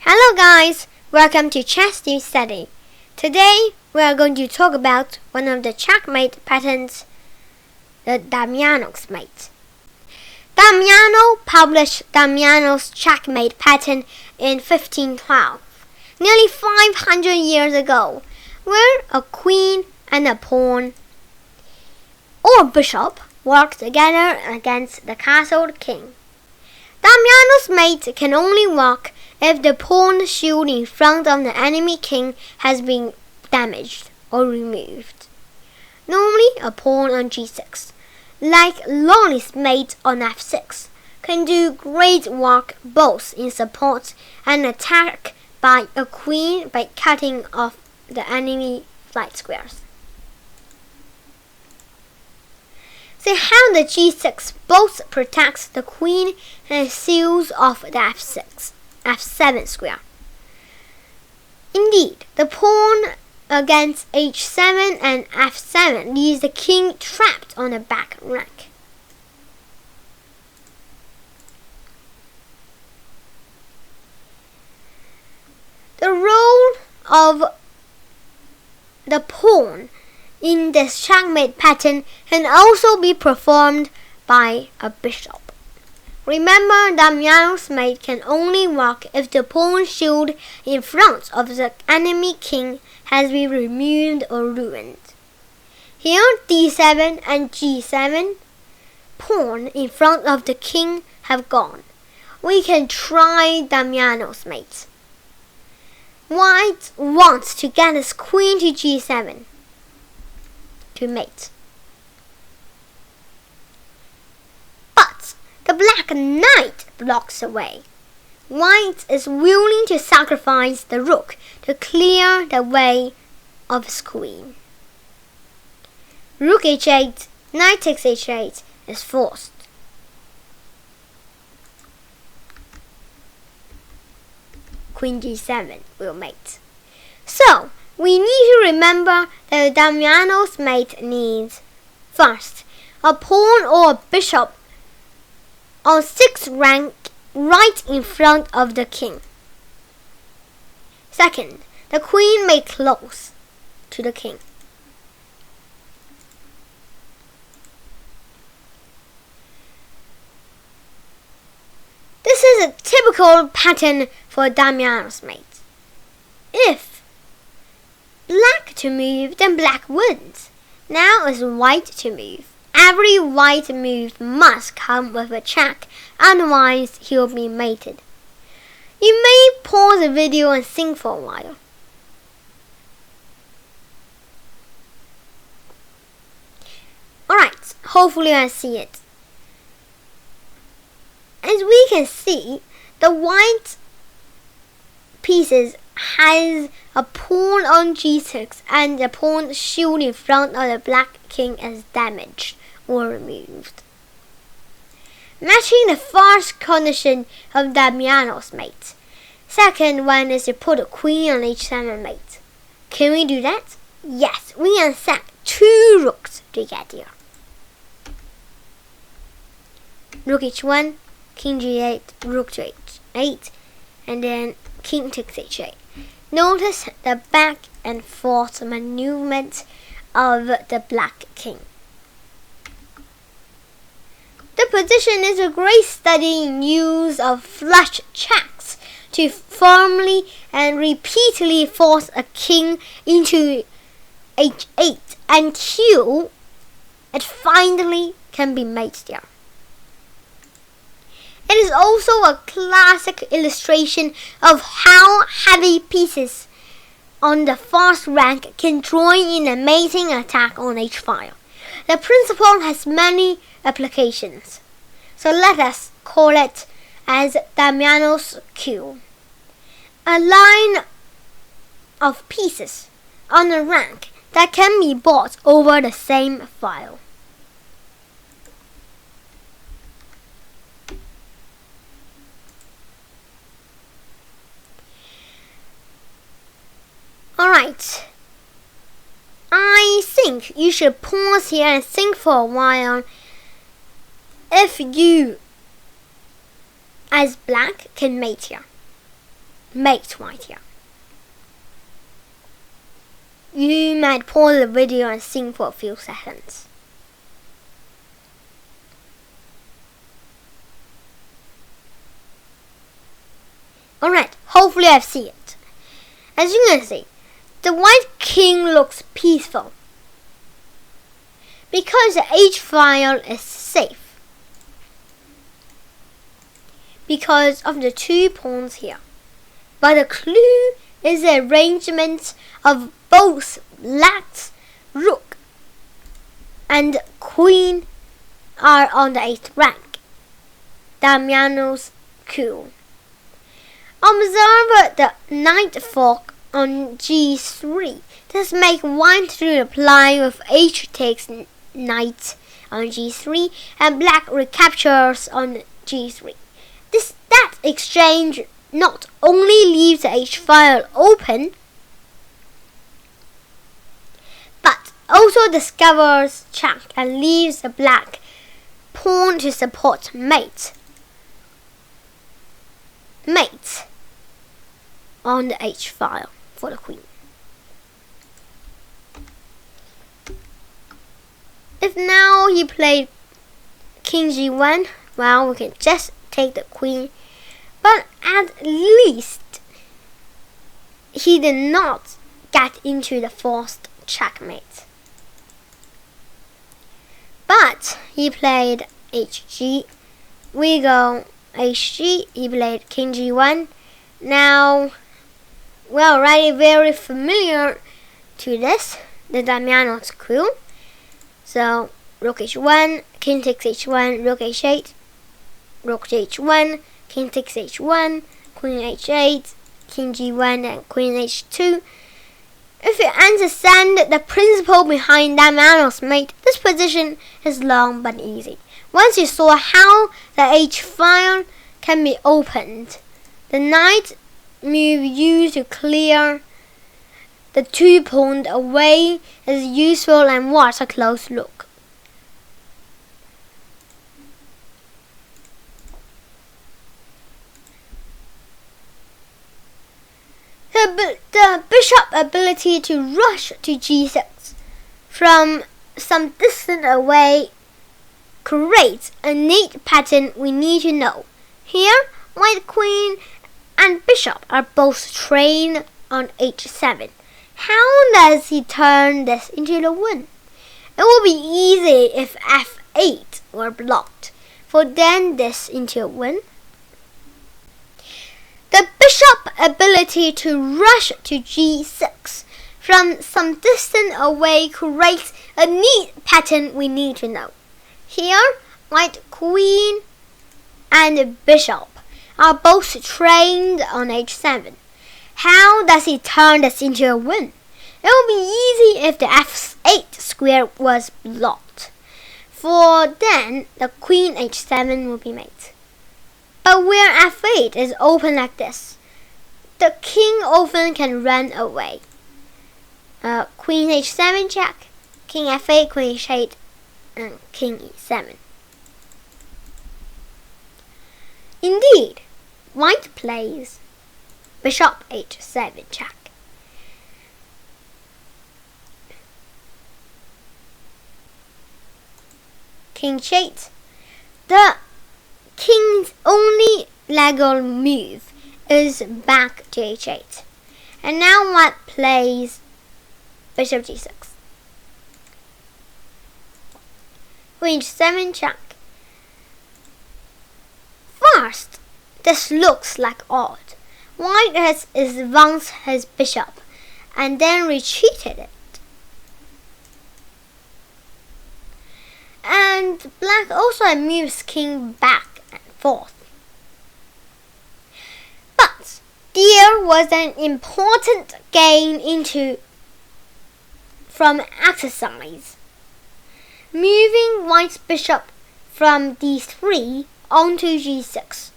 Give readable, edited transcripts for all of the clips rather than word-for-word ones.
Hello guys, welcome to Chess New Study. Today we are going to talk about one of the checkmate patterns, the Damiano's mate. Damiano published Damiano's checkmate pattern in 1512, nearly 500 years ago, where a queen and a pawn or bishop work together against the castled king. Damiano's mate can only work if the pawn shield in front of the enemy king has been damaged or removed. Normally a pawn on g6, like Lonely's mate on f6, can do great work both in support and attack by a queen by cutting off the enemy flight squares. See how the g6 both protects the queen and seals off the f7 square. Indeed, the pawn against h7 and f7 leaves the king trapped on the back rank. The role of the pawn in this checkmate pattern can also be performed by a bishop. Remember, Damiano's mate can only work if the pawn shield in front of the enemy king has been removed or ruined. Here, d7 and g7, pawn in front of the king, have gone. We can try Damiano's mate. White wants to get his queen to g7 to mate. But the black knight blocks the way. White is willing to sacrifice the rook to clear the way of his queen. Rook h8, knight takes h8 is forced. Queen g7 will mate. So, we need to remember that Damiano's mate needs, first, a pawn or a bishop on 6th rank right in front of the king. Second, the queen may close to the king. This is a typical pattern for Damiano's mate. If black to move, then black wins. Now is white to move. Every white move must come with a check, otherwise he'll be mated. You may pause the video and think for a while. Alright, hopefully I see it. As we can see, the white pieces has a pawn on g6 and the pawn shield in front of the black king is damaged or removed. Matching the first condition of Damiano's mate. Second one is to put a queen on h7 mate. Can we do that? Yes, we can set 2 rooks to get here. Rook h1, king g8, rook to h8, and then king takes h8. Notice the back and forth movement of the black king. The position is a great study in use of flush checks to firmly and repeatedly force a king into h8 until it finally can be mated there. It is also a classic illustration of how heavy pieces on the first rank can join in a mating attack on h5. The principle has many applications, so let us call it as Damiano's Q. A line of pieces on a rank that can be bought over the same file. Alright, I think you should pause here and think for a while if you, as black, can mate here. mate right here. You might pause the video and sing for a few seconds. Alright, hopefully I've seen it. As you can see, the white king looks peaceful because the H file is safe because of the 2 pawns here. But the clue is the arrangement of both black's rook and queen are on the 8th rank. Damiano's coup. Observe the knight fork on g3. This makes white to reply with h takes knight on g3 and black recaptures on g3. That exchange not only leaves the h file open, but also discovers check and leaves the black pawn to support mate on the h file for the queen. If now he played king g1, well, we can just take the queen, but at least he did not get into the forced checkmate. But he played hg, we go hg, he played king g1. Now we're already very familiar to this, the Damiano's coup. So rook h1, king takes h1, rook h8, rook to h1, king takes h1, queen h8, king g1 and queen h2. If you understand the principle behind Damiano's mate, this position is long but easy. Once you saw how the h file can be opened, the knight move used to clear the 2 pawns away is useful and worth a close look. The bishop ability to rush to g6 from some distance away creates a neat pattern we need to know. Here, white queen and bishop are both trained on h7. How does he turn this into the win? It would be easy if f8 were blocked, for then this into a win. The bishop ability to rush to g6 from some distance away creates a neat pattern we need to know. Here, white queen and bishop are both trained on h7. How does he turn this into a win? It would be easy if the f8 square was blocked, for then the queen h7 would be made. But where f8 is open like this, the king often can run away. Queen h7 check, king f8, queen h8, and king e7. Indeed, white plays bishop h7 check. King h8. The king's only legal move is back to h8. And now white plays bishop g6. Queen h7 check. First, this looks like odd. White has advanced his bishop and then retreated it. And black also moves king back and forth. But there was an important gain from exercise. Moving white's bishop from d3 onto g6.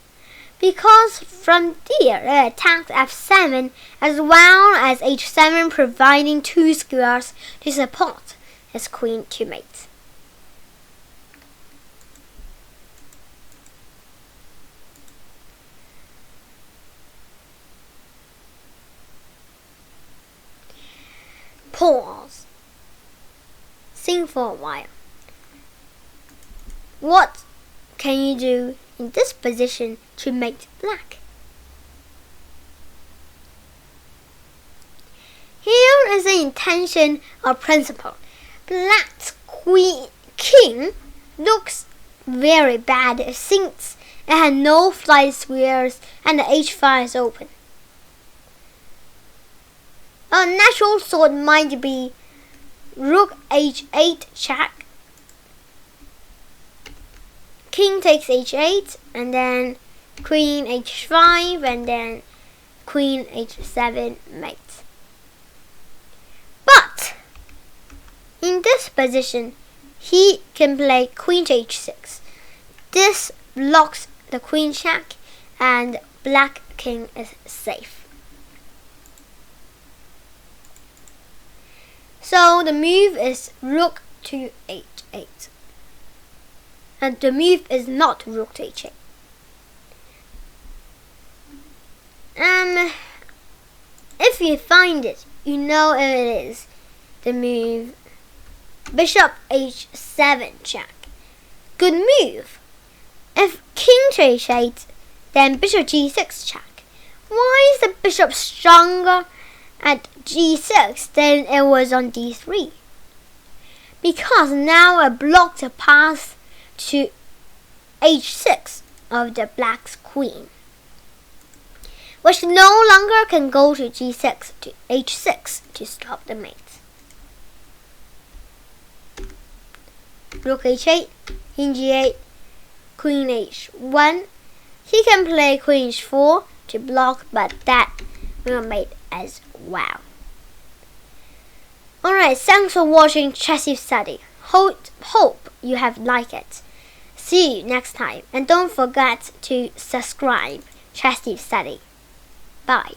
Because from there it attacked f7 as well as h7, providing 2 squares to support his queen to mate. Pause. Think for a while. What can you do in this position to make black? Here is the intention or principle. Black's king looks very bad since it had no flight squares and the h5 is open. A natural thought might be rook h8 check. King takes h8 and then queen h5 and then queen h7 mate. But in this position, he can play queen to h6. This blocks the queen check and black king is safe. So the move is rook to h8. And the move is not rook to h8. If you find it, you know if it is the move bishop h7 check. Good move. If king to h8, then bishop g6 check. Why is the bishop stronger at g6 than it was on d3? Because now I blocked the path to h6 of the black's queen, which no longer can go to g6 to h6 to stop the mate. Rook h8, king g8, queen h1. He can play queen h4 to block, but that will mate as well. Alright, thanks for watching Chess Study. Hope you have liked it. See you next time, and don't forget to subscribe Chess Study. Bye.